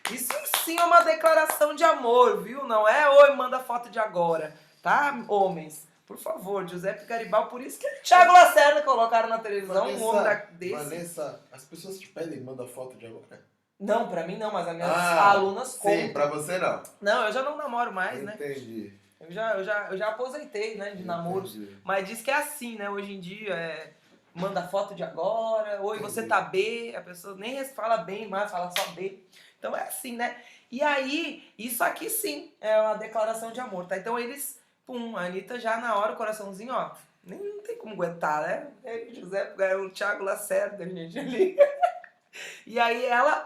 Isso sim é uma declaração de amor, viu? Não é, oi, manda foto de agora, tá, homens? Por favor, Giuseppe Garibaldi, por isso que Thiago Lacerda colocaram na televisão, um homem desse. Vanessa, as pessoas te pedem, manda foto de agora? Não, pra mim não, mas as minhas alunas contam. Sim, pra você não. Não, eu já não namoro mais, né? Entendi. Eu já aposentei, né, de namoro. Mas diz que é assim, né? Hoje em dia, manda foto de agora, oi, você tá B, a pessoa nem fala bem mais, fala só B. Então é assim, né? E aí, isso aqui sim é uma declaração de amor, tá? Então eles, pum, a Anitta já na hora, o coraçãozinho, ó, Nem não tem como aguentar, né? Ele, José, o Thiago Lacerda, gente, ali. E aí ela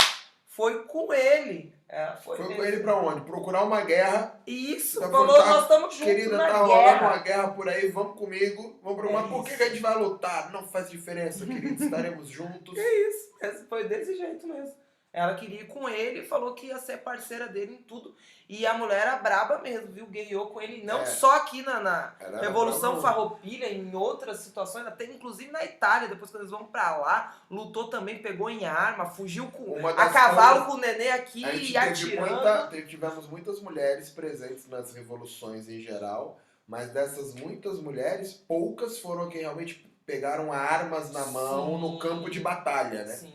foi com ele. Foi com ele pra onde? Procurar uma guerra. Isso, falou, nós estamos juntos querida, na tá guerra. rolando uma guerra por aí, vamos comigo. Vamos pra É por que a gente vai lutar? Não faz diferença, querido, estaremos juntos. É isso, foi desse jeito mesmo. Ela queria ir com ele e falou que ia ser parceira dele em tudo. E a mulher era braba mesmo, viu? Guerreou com ele, não só aqui na Revolução Farroupilha, em outras situações, até inclusive na Itália, depois que eles vão pra lá, lutou também, pegou em arma, fugiu a cavalo com o nenê aqui e atirando. Tivemos muitas mulheres presentes nas revoluções em geral, mas dessas muitas mulheres, poucas foram que realmente pegaram armas na mão no campo de batalha, né? Sim.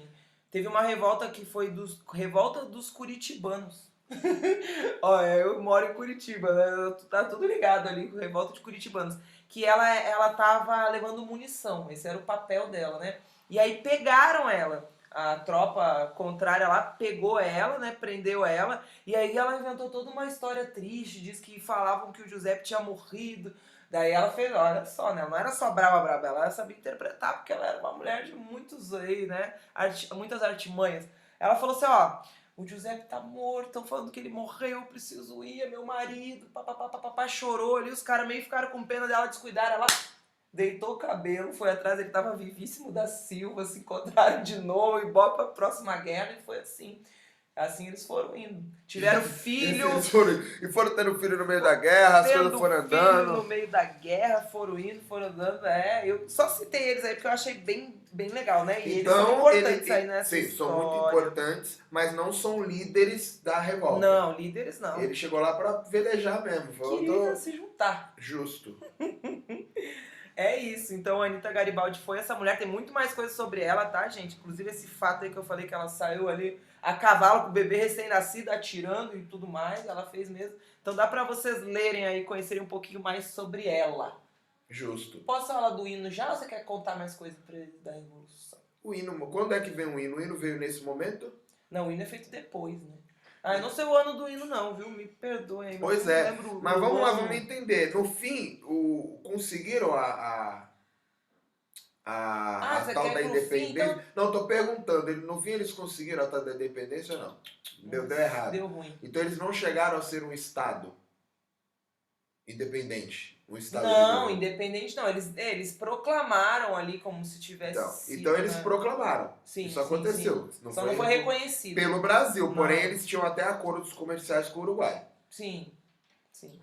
Teve uma revolta que foi revolta dos curitibanos. Olha, eu moro em Curitiba, né? Tá tudo ligado ali com revolta de curitibanos. Que ela tava levando munição, esse era o papel dela, né? E aí pegaram ela. A tropa contrária lá pegou ela, né? Prendeu ela. E aí ela inventou toda uma história triste, diz que falavam que o Giuseppe tinha morrido. Daí ela fez, olha só, né? Ela não era só brava, ela sabia interpretar, porque ela era uma mulher de muitos aí, né? Muitas artimanhas. Ela falou assim, ó, o Giuseppe tá morto, estão falando que ele morreu, eu preciso ir, é meu marido, papapá, chorou ali, os caras meio ficaram com pena dela, descuidaram, ela deitou o cabelo, foi atrás, ele tava vivíssimo da Silva, se encontraram de novo e bora pra próxima guerra, e foi assim. Assim eles foram indo. Tiveram filho. E foram tendo filho no meio da guerra, as coisas foram andando. No meio da guerra, foram indo, foram andando. Eu só citei eles aí porque eu achei bem legal, né? E então, eles são importantes aí nessa história. Sim, são muito importantes, mas não são líderes da revolta. Não, líderes não. Ele chegou lá pra velejar mesmo. Queria se juntar. Justo. É isso, então a Anita Garibaldi foi essa mulher, tem muito mais coisa sobre ela, tá, gente? Inclusive esse fato aí que eu falei que ela saiu ali a cavalo com o bebê recém-nascido, atirando e tudo mais, ela fez mesmo. Então dá pra vocês lerem aí, conhecerem um pouquinho mais sobre ela. Justo. Posso falar do hino já ou você quer contar mais coisa pra eles da Revolução? O hino, quando é que vem o hino? O hino veio nesse momento? Não, o hino é feito depois, né? Ah, eu não sei o ano do hino não, viu? Me perdoem. Pois é, mas vamos lá, vamos entender. No fim, conseguiram a tal da independência. Então... Não, tô perguntando. No fim eles conseguiram a tal da independência ou não? Deu errado. Deu ruim. Então eles não chegaram a ser um Estado independente. Um Estado não, independente não. Eles proclamaram ali como se tivesse sido, então eles proclamaram. Sim, isso aconteceu. Sim. Só não foi reconhecido. Pelo Brasil, porém eles tinham até acordos comerciais com o Uruguai. Sim.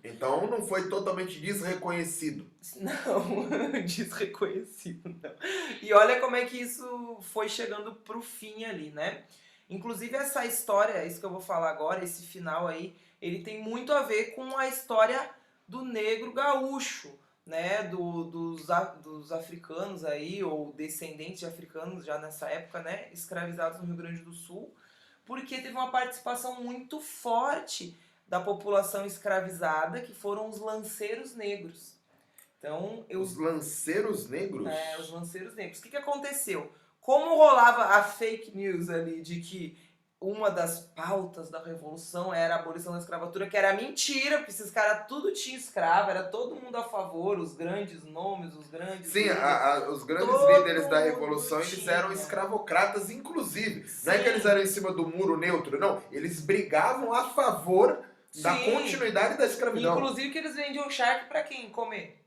Então não foi totalmente desreconhecido. Não, desreconhecido não. E olha como é que isso foi chegando pro fim ali, né? Inclusive essa história, isso que eu vou falar agora, esse final aí, ele tem muito a ver com a história do negro gaúcho, né? Dos africanos aí, ou descendentes de africanos já nessa época, né? Escravizados no Rio Grande do Sul, porque teve uma participação muito forte da população escravizada, que foram os lanceiros negros. Então, os lanceiros negros? Os lanceiros negros. O que aconteceu? Como rolava a fake news ali de que uma das pautas da Revolução era a abolição da escravatura, que era mentira, porque esses caras tudo tinha escravo, era todo mundo a favor, os grandes nomes, os grandes... Sim, os grandes líderes da Revolução, eles eram escravocratas, inclusive. Sim. Não é que eles eram em cima do muro neutro, não. Eles brigavam a favor da continuidade da escravidão. Inclusive que eles vendiam charque pra quem comer.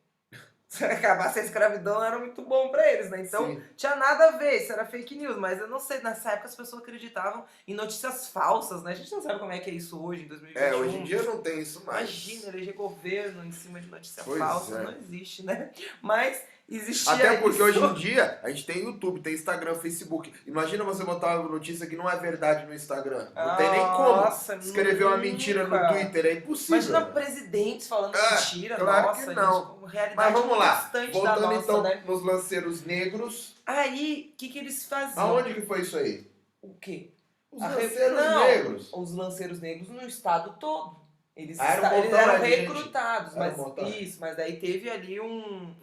Se acabasse a escravidão era muito bom pra eles, né? Então tinha nada a ver, isso era fake news. Mas eu não sei, nessa época as pessoas acreditavam em notícias falsas, né? A gente não sabe como é que é isso hoje, em 2021. Hoje em dia não tem isso mais. Imagina, eleger governo em cima de notícia falsa, não existe, né? Mas... existia até porque hoje em dia a gente tem YouTube, tem Instagram, Facebook. Imagina você botar uma notícia que não é verdade no Instagram. Não tem nem como escrever uma mentira no Twitter, é impossível. Imagina presidentes falando mentira. Claro nossa, que não. Gente, mas vamos lá, voltando então né? nos lanceiros negros. Aí, o que eles faziam? Aonde que foi isso aí? O quê? Os lanceiros negros. Os lanceiros negros no estado todo. Eles eram recrutados, mas daí teve ali um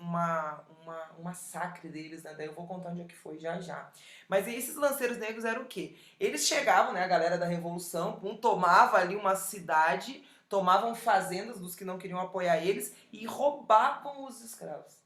massacre deles, né? Daí eu vou contar onde é que foi já. Mas esses lanceiros negros eram o quê? Eles chegavam, né, a galera da Revolução, tomava ali uma cidade, tomavam fazendas dos que não queriam apoiar eles e roubavam os escravos.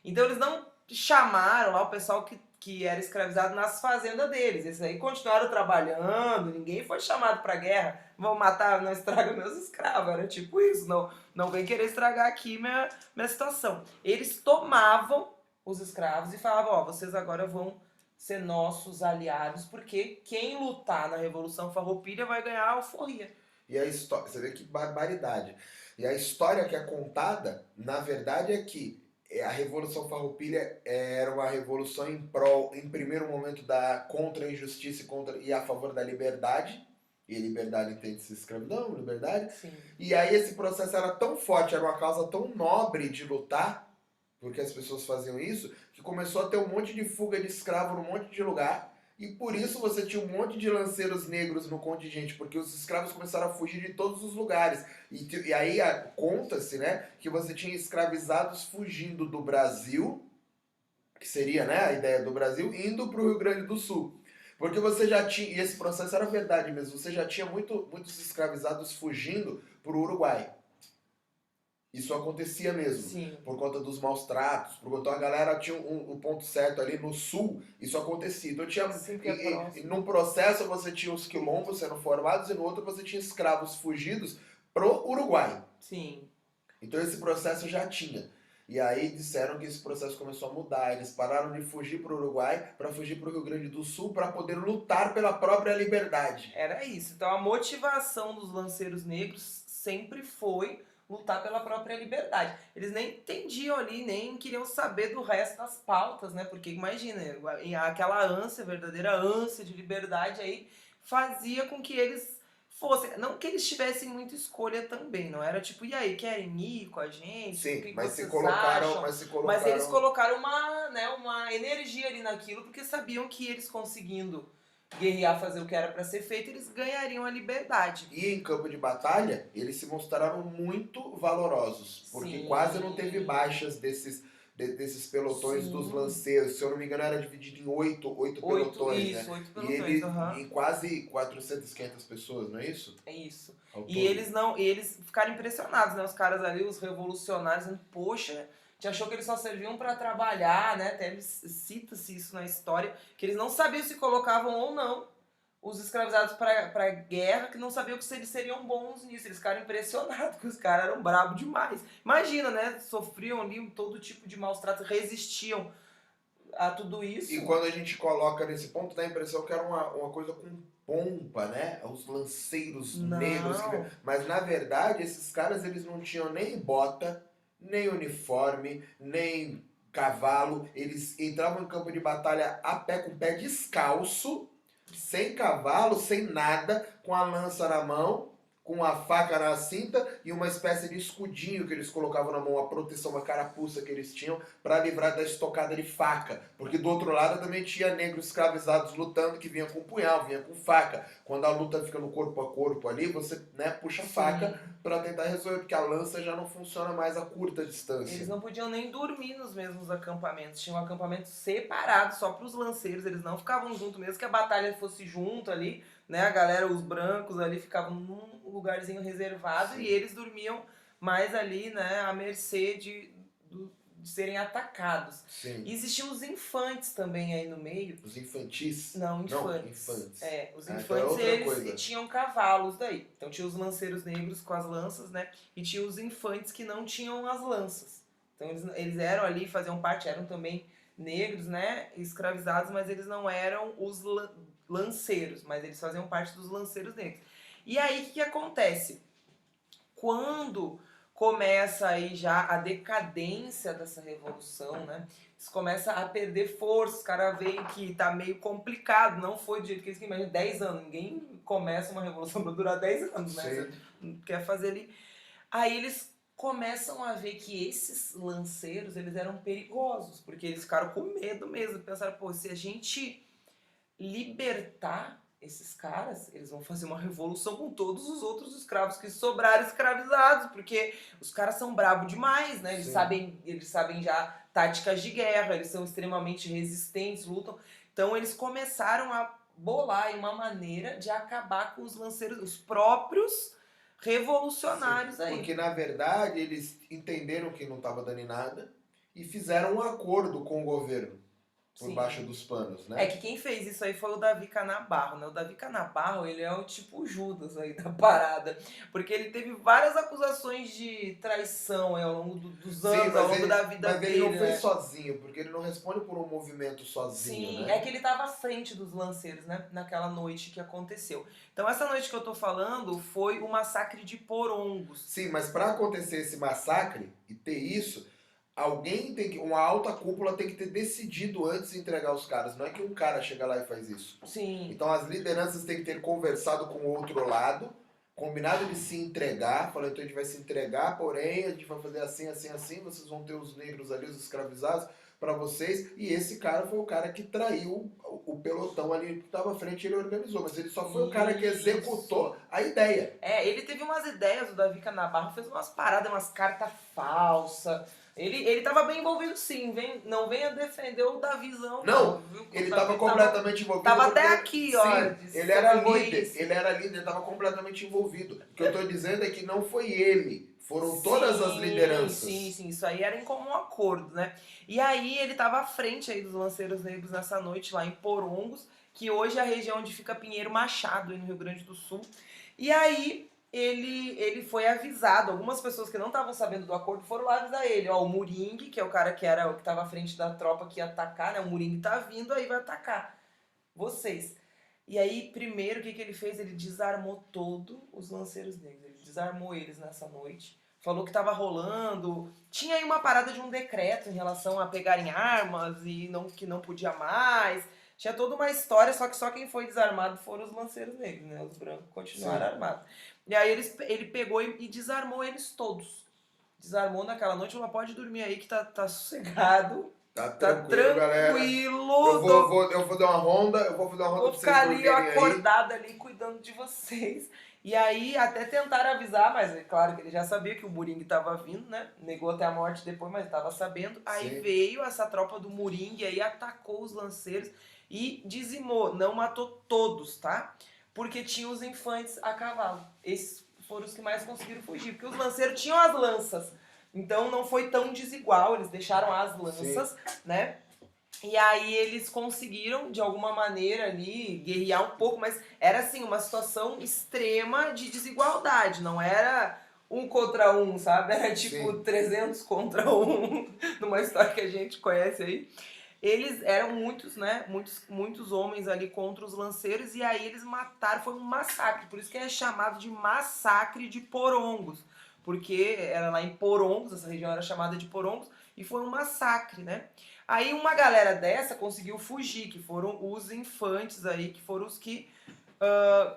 Então eles não chamaram lá o pessoal que era escravizado nas fazendas deles. Esses aí continuaram trabalhando, ninguém foi chamado pra guerra. Vão matar, não estraga meus escravos. Era tipo isso, não vem querer estragar aqui minha situação. Eles tomavam os escravos e falavam, ó, vocês agora vão ser nossos aliados, porque quem lutar na Revolução Farroupilha vai ganhar a alforria. E a história, você vê que barbaridade. E a história que é contada, na verdade, é que a Revolução Farroupilha era uma revolução em prol, em primeiro momento, contra a injustiça e a favor da liberdade. E liberdade entende-se escravidão, liberdade. Sim. E aí esse processo era tão forte, era uma causa tão nobre de lutar, porque as pessoas faziam isso, que começou a ter um monte de fuga de escravo num monte de lugar. E por isso você tinha um monte de lanceiros negros no contingente, porque os escravos começaram a fugir de todos os lugares. E aí conta-se, né, que você tinha escravizados fugindo do Brasil, que seria, né, a ideia do Brasil, indo para o Rio Grande do Sul. Porque você já tinha, e esse processo era verdade mesmo, você já tinha muitos escravizados fugindo para o Uruguai. Isso acontecia mesmo. Sim. Por conta dos maus tratos, por conta a galera tinha um ponto certo ali no sul, isso acontecia. Então tinha, num processo você tinha os quilombos sendo formados e no outro você tinha escravos fugidos pro Uruguai. Sim. Então esse processo já tinha. E aí disseram que esse processo começou a mudar. Eles pararam de fugir para o Uruguai para fugir para o Rio Grande do Sul para poder lutar pela própria liberdade. Era isso. Então a motivação dos lanceiros negros sempre foi lutar pela própria liberdade. Eles nem entendiam ali, nem queriam saber do resto das pautas, né? Porque imagina, aquela ânsia, verdadeira ânsia de liberdade aí fazia com que eles fossem, não que eles tivessem muita escolha também, não era tipo, e aí, querem ir com a gente? Sim, o que mas, vocês se colocaram, acham? Mas eles colocaram uma energia ali naquilo, porque sabiam que eles conseguindo guerrear, fazer o que era para ser feito, eles ganhariam a liberdade. E em campo de batalha, eles se mostraram muito valorosos, porque Sim. quase não teve baixas desses pelotões Sim. dos lanceiros. Se eu não me engano, era dividido em oito pelotões, isso, né? 8 pelotões, e ele em quase 400, 500 pessoas, não é isso? É isso. E eles ficaram impressionados, né? Os caras ali, os revolucionários, dizendo, poxa, a gente achou que eles só serviam para trabalhar, né? Até cita-se isso na história, que eles não sabiam se colocavam ou não os escravizados para guerra, que não sabiam que eles seriam bons nisso. Eles ficaram impressionados, que os caras eram bravos demais. Imagina, né? Sofriam ali todo tipo de maus tratos, resistiam a tudo isso. E quando a gente coloca nesse ponto, dá a impressão que era uma coisa com pompa, né? Os lanceiros negros. Mas, na verdade, esses caras, eles não tinham nem bota, nem uniforme, nem cavalo. Eles entravam em campo de batalha a pé, com o pé descalço, sem cavalo, sem nada, com a lança na mão, com a faca na cinta e uma espécie de escudinho que eles colocavam na mão, a proteção, uma carapuça que eles tinham para livrar da estocada de faca. Porque do outro lado também tinha negros escravizados lutando que vinha com punhal, vinha com faca. Quando a luta fica no corpo a corpo ali, você, né, puxa a faca para tentar resolver, porque a lança já não funciona mais a curta distância. Eles não podiam nem dormir nos mesmos acampamentos, tinham um acampamento separado só para os lanceiros, eles não ficavam juntos, mesmo que a batalha fosse junto ali, né, a galera, os brancos ali ficavam num lugarzinho reservado e eles dormiam mais ali, né, à mercê de serem atacados. Sim. E existiam os infantes também aí no meio. Os infantis? Não, infantes. Não, infantes. Os infantes, eles tinham cavalos daí. Então tinha os lanceiros negros com as lanças, né, e tinha os infantes que não tinham as lanças. Então eles eram ali, faziam parte, eram também negros, né, escravizados, mas eles não eram os lanceiros, mas eles faziam parte dos lanceiros negros. E aí, o que acontece? Quando começa aí já a decadência dessa revolução, né? Eles começam a perder força, os caras veem que tá meio complicado, não foi do jeito que eles imaginam, 10 anos, ninguém começa uma revolução para durar 10 anos, né? Você quer fazer ali. Aí eles começam a ver que esses lanceiros, eles eram perigosos, porque eles ficaram com medo mesmo, pensaram, pô, se a gente libertar esses caras, eles vão fazer uma revolução com todos os outros escravos que sobraram escravizados, porque os caras são bravos demais, né? Eles sabem já táticas de guerra, eles são extremamente resistentes, lutam. Então eles começaram a bolar uma maneira de acabar com os lanceiros, os próprios revolucionários aí. Porque na verdade eles entenderam que não estava dando em nada. e fizeram um acordo com o governo. Por Sim. baixo dos panos, né? É que quem fez isso aí foi o Davi Canabarro, né? O Davi Canabarro, ele é o tipo Judas aí da parada. Porque ele teve várias acusações de traição ao longo dos anos, ao longo da vida dele. Mas ele não fez sozinho, porque ele não responde por um movimento sozinho, Sim, né? é que ele estava à frente dos lanceiros, né? Naquela noite que aconteceu. Então essa noite que eu tô falando foi o massacre de Porongos. Sim, mas para acontecer esse massacre e ter isso, alguém tem que. Uma alta cúpula tem que ter decidido antes de entregar os caras. Não é que um cara chega lá e faz isso. Sim. Então as lideranças têm que ter conversado com o outro lado, combinado de se entregar. Falou, então a gente vai se entregar, porém a gente vai fazer assim, assim, assim. Vocês vão ter os negros ali, os escravizados, para vocês. E esse cara foi o cara que traiu o pelotão ali que estava à frente, ele organizou. Mas ele só foi o cara que executou a ideia. É, ele teve umas ideias, o Davi Canabarro fez umas paradas, umas cartas falsas. Ele tava bem envolvido sim, não venha defender o Davizão. Não, ele tava completamente envolvido. Tava até aqui, ó. Ele era líder, ele tava completamente envolvido. O que eu tô dizendo é que não foi ele, foram todas as lideranças. Sim, isso aí era em comum acordo, né? E aí ele tava à frente aí dos lanceiros negros nessa noite lá em Porongos, que hoje é a região onde fica Pinheiro Machado, no Rio Grande do Sul. E aí ele foi avisado. Algumas pessoas que não estavam sabendo do acordo foram lá avisar ele. Ó, o Muringue, que é o cara que estava à frente da tropa que ia atacar, né? O Muringue tá vindo, aí vai atacar vocês. E aí, primeiro, o que ele fez? Ele desarmou todos os lanceiros negros. Ele desarmou eles nessa noite. Falou que tava rolando. Tinha aí uma parada de um decreto em relação a pegarem armas e que não podia mais. Tinha toda uma história, só que só quem foi desarmado foram os lanceiros negros, né? Os brancos continuaram armados. E aí ele pegou e desarmou eles todos. Desarmou naquela noite, falou, pode dormir aí que tá sossegado. Tá tranquilo, galera. Eu vou dar uma ronda, vou ficar ali acordada ali cuidando de vocês. E aí até tentaram avisar, mas é claro que ele já sabia que o Muringue tava vindo, né? Negou até a morte depois, mas tava sabendo. Aí veio essa tropa do Muringue, aí atacou os lanceiros e dizimou. Não matou todos, tá? Porque tinha os infantes a cavalo. Esses foram os que mais conseguiram fugir, porque os lanceiros tinham as lanças. Então não foi tão desigual, eles deixaram as lanças, né? E aí eles conseguiram, de alguma maneira ali, guerrear um pouco, mas era assim, uma situação extrema de desigualdade, não era 1 contra 1, sabe? Era tipo 300 contra 1, numa história que a gente conhece aí. Eles eram muitos, né? Muitos homens ali contra os lanceiros, e aí eles mataram, foi um massacre, por isso que é chamado de massacre de Porongos. Porque era lá em Porongos, essa região era chamada de Porongos, e foi um massacre, né? Aí uma galera dessa conseguiu fugir, que foram os infantes aí, que foram os que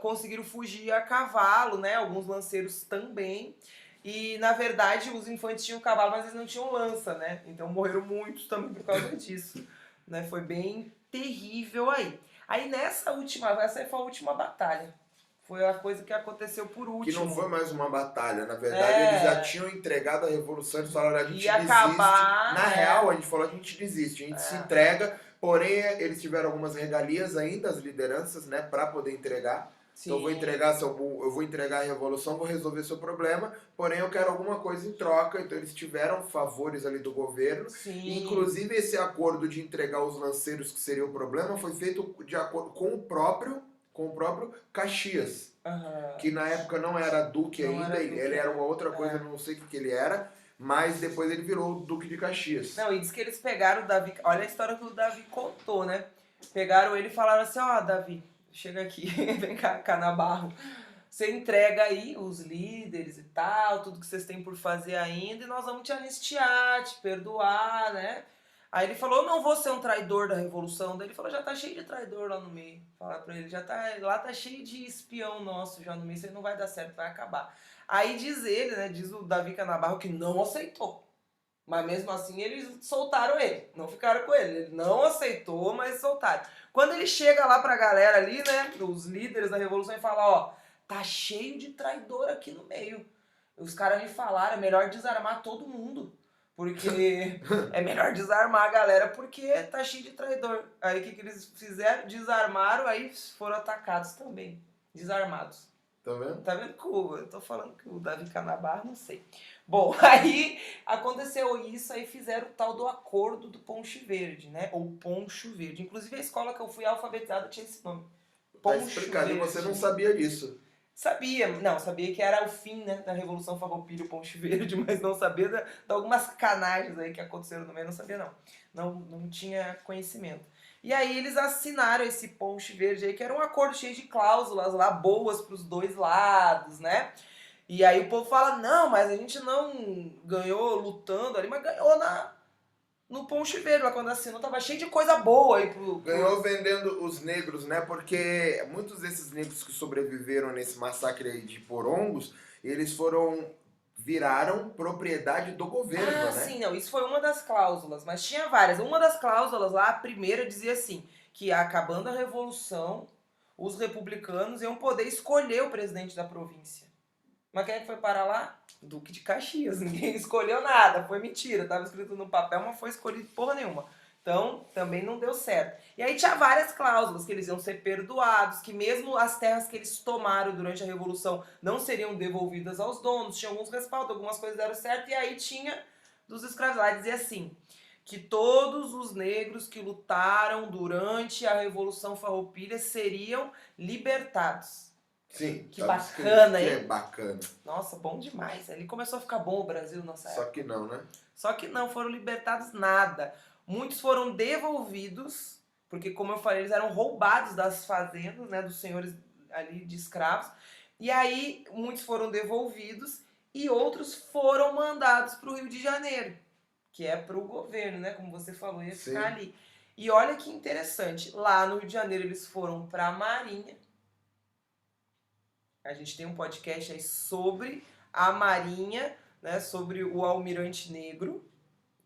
conseguiram fugir a cavalo, né? Alguns lanceiros também. E, na verdade, os infantes tinham cavalo, mas eles não tinham lança, né? Então morreram muitos também por causa disso. Né? Foi bem terrível aí. Aí essa aí foi a última batalha. Foi a coisa que aconteceu por último. Que não foi mais uma batalha, na verdade eles já tinham entregado a revolução, eles falaram, a gente desiste. Acabar, na real, a gente falou, a gente desiste, a gente se entrega, porém eles tiveram algumas regalias ainda, as lideranças, né, para poder entregar. Sim. Então eu vou entregar a revolução, vou resolver seu problema, porém eu quero alguma coisa em troca. Então eles tiveram favores ali do governo. Sim. Inclusive esse acordo de entregar os lanceiros, que seria o problema, foi feito de acordo com o próprio Caxias, que na época não era duque ainda, ele era uma outra coisa, não sei o que ele era, mas depois ele virou o duque de Caxias. Não, e diz que eles pegaram o Davi, olha a história que o Davi contou, né? Pegaram ele e falaram assim, ó, Davi, chega aqui, vem cá, Canabarro, você entrega aí os líderes e tal, tudo que vocês têm por fazer ainda, e nós vamos te anistiar, te perdoar, né? Aí ele falou, eu não vou ser um traidor da revolução. Daí ele falou, já tá cheio de traidor lá no meio. Falar pra ele, lá tá cheio de espião nosso já no meio, isso aí não vai dar certo, vai acabar. Aí diz ele, né, diz o Davi Canabarro que não aceitou. Mas mesmo assim eles soltaram ele, não ficaram com ele. Ele não aceitou, mas soltaram. Quando ele chega lá pra galera ali, né, os líderes da revolução, e fala, ó, tá cheio de traidor aqui no meio. Os caras me falaram, é melhor desarmar todo mundo. Porque é melhor desarmar a galera porque tá cheio de traidor. Aí o que eles fizeram? Desarmaram, aí foram atacados também. Desarmados. Tá vendo? Tá vendo que eu tô falando que o Davi Canabarro, não sei. Bom, aí aconteceu isso, aí fizeram o tal do acordo do Poncho Verde, né? Ou Poncho Verde. Inclusive a escola que eu fui alfabetizada tinha esse nome. Tá explicado, e você não sabia disso. Sabia, não, sabia que era o fim, né, da Revolução Farroupilha, o Poncho Verde, mas não sabia de algumas canagens aí que aconteceram no meio, não sabia não tinha conhecimento. E aí eles assinaram esse Poncho Verde aí, que era um acordo cheio de cláusulas lá, boas pros dois lados, né? E aí o povo fala, não, mas a gente não ganhou lutando ali, mas ganhou no Poncho Verde, lá quando assinou, tava cheio de coisa boa aí Ganhou vendendo os negros, né? Porque muitos desses negros que sobreviveram nesse massacre aí de Porongos, eles viraram propriedade do governo, né? Sim, não, isso foi uma das cláusulas, mas tinha várias. Uma das cláusulas lá, a primeira, dizia assim, que acabando a Revolução, os republicanos iam poder escolher o presidente da província. Mas quem é que foi parar lá? Duque de Caxias. Ninguém escolheu nada, foi mentira. Tava escrito no papel, mas foi escolhido porra nenhuma. Então, também não deu certo. E aí tinha várias cláusulas, que eles iam ser perdoados, que mesmo as terras que eles tomaram durante a Revolução não seriam devolvidas aos donos, tinha alguns respaldos, algumas coisas deram certo, e aí tinha dos escravos lá, dizia assim, que todos os negros que lutaram durante a Revolução Farroupilha seriam libertados. Sim. Que bacana, hein? É bacana. Nossa, bom demais. Ali começou a ficar bom o Brasil nessa época. Só que não, né? Só que não, foram libertados nada. Muitos foram devolvidos, porque como eu falei, eles eram roubados das fazendas, né, dos senhores ali de escravos. E aí, muitos foram devolvidos e outros foram mandados para o Rio de Janeiro, que é para o governo, né, como você falou, ia ficar ali. E olha que interessante, lá no Rio de Janeiro eles foram para a Marinha. A gente tem um podcast aí sobre a Marinha, né, sobre o Almirante Negro.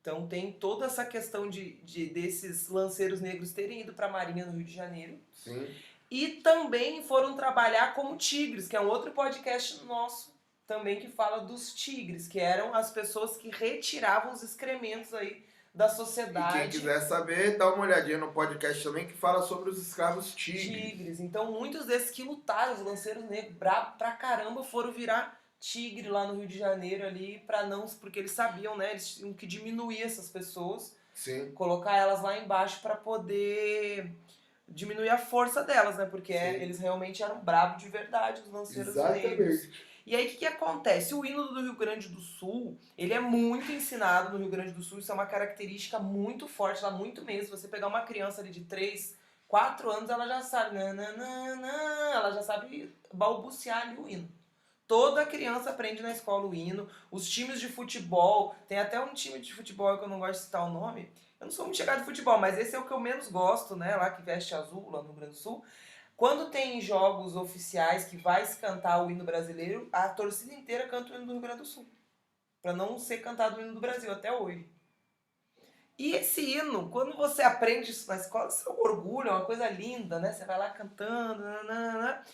Então tem toda essa questão desses lanceiros negros terem ido para a Marinha no Rio de Janeiro. Sim. E também foram trabalhar como tigres, que é um outro podcast nosso também que fala dos tigres, que eram as pessoas que retiravam os excrementos aí da sociedade. E quem quiser saber, dá uma olhadinha no podcast também que fala sobre os escravos tigres. Então muitos desses que lutaram, os lanceiros negros, brabo pra caramba, foram virar tigre lá no Rio de Janeiro ali, porque eles sabiam, né, eles tinham que diminuir essas pessoas, Sim. Colocar elas lá embaixo para poder diminuir a força delas, né, porque eles realmente eram bravos de verdade, os lanceiros negros. E aí o que acontece? O hino do Rio Grande do Sul, ele é muito ensinado no Rio Grande do Sul, isso é uma característica muito forte lá, muito mesmo. Se você pegar uma criança ali de 3, 4 anos, ela já sabe, ela já sabe balbuciar ali o hino. Toda criança aprende na escola o hino. Os times de futebol, tem até um time de futebol que eu não gosto de citar o nome. Eu não sou muito chegado de futebol, mas esse é o que eu menos gosto, né? Lá que veste azul, lá no Rio Grande do Sul. Quando tem jogos oficiais que vai se cantar o hino brasileiro, a torcida inteira canta o hino do Rio Grande do Sul. Pra não ser cantado o hino do Brasil, até hoje. E esse hino, quando você aprende isso na escola, isso é um orgulho, é uma coisa linda, né? Você vai lá cantando, nanana.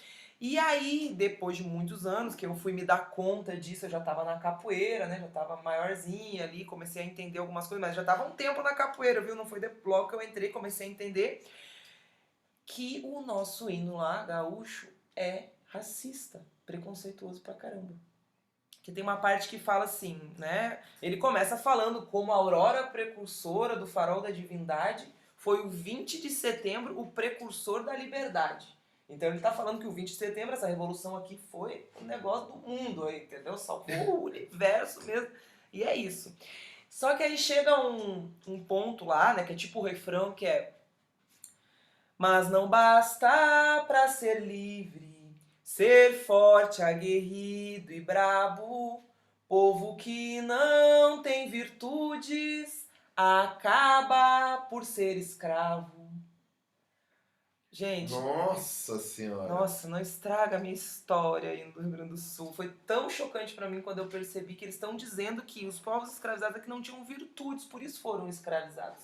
E aí, depois de muitos anos que eu fui me dar conta disso, eu já tava na capoeira, né? Já tava maiorzinha ali, comecei a entender algumas coisas, mas já tava um tempo na capoeira, viu? Não foi logo que eu entrei, comecei a entender que o nosso hino lá, gaúcho, é racista, preconceituoso pra caramba. Que tem uma parte que fala assim, né? Ele começa falando como a aurora precursora do farol da divindade foi o 20 de setembro o precursor da liberdade. Então ele tá falando que o 20 de setembro, essa revolução aqui, foi um negócio do mundo aí, entendeu? Salvou o universo mesmo. E é isso. Só que aí chega um ponto lá, né, que é tipo o refrão, que é: mas não basta pra ser livre, ser forte, aguerrido e brabo, povo que não tem virtudes, acaba por ser escravo. Gente, nossa senhora. Nossa, não estraga a minha história aí no Rio Grande do Sul. Foi tão chocante pra mim quando eu percebi que eles estão dizendo que os povos escravizados aqui não tinham virtudes, por isso foram escravizados.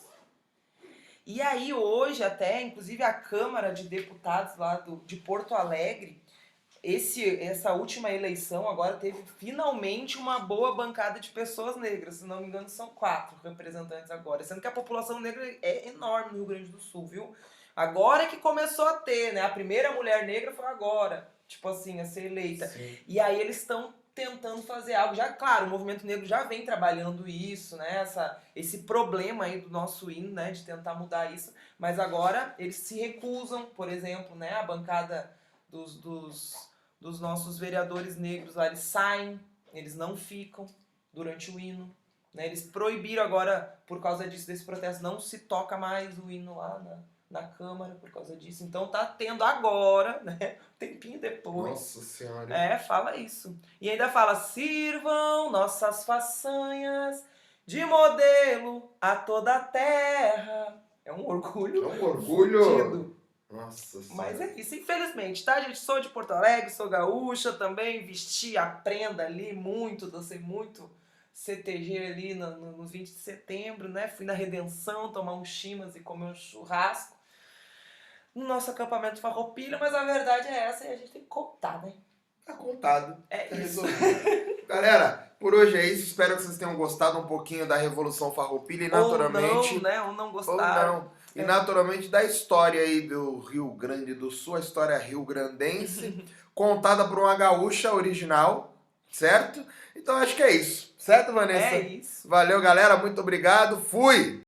E aí hoje até, inclusive a Câmara de Deputados lá de Porto Alegre, essa última eleição agora teve finalmente uma boa bancada de pessoas negras. Se não me engano, são 4 representantes agora. Sendo que a população negra é enorme no Rio Grande do Sul, viu? Agora que começou a ter, né? A primeira mulher negra foi agora. tipo assim, a ser eleita. Sim. E aí eles estão tentando fazer algo. Já, claro, o movimento negro já vem trabalhando isso, né? Esse problema aí do nosso hino, né? De tentar mudar isso. Mas agora eles se recusam, por exemplo, né? A bancada dos nossos vereadores negros lá, eles saem, eles não ficam durante o hino. Né? Eles proibiram agora, por causa disso, desse protesto, não se toca mais o hino lá na Câmara por causa disso. Então tá tendo agora, né? Um tempinho depois. Nossa Senhora. Fala isso. E ainda fala, sirvam nossas façanhas de modelo a toda a terra. É um orgulho. É um orgulho. Fudido. Nossa Senhora. Mas é isso, infelizmente, tá, gente? Sou de Porto Alegre, sou gaúcha também, vesti a prenda ali muito, dancei muito CTG ali no 20 de setembro, né? Fui na Redenção tomar um chimas e comer um churrasco no nosso acampamento Farroupilha, mas a verdade é essa e a gente tem que contar, né? Tá contado. É isso. Galera, por hoje é isso. Espero que vocês tenham gostado um pouquinho da Revolução Farroupilha e naturalmente... Ou não, né? Ou não gostaram. Ou não. E naturalmente da história aí do Rio Grande do Sul, a história rio-grandense, contada por uma gaúcha original, certo? Então acho que é isso. Certo, Vanessa? É isso. Valeu, galera. Muito obrigado. Fui!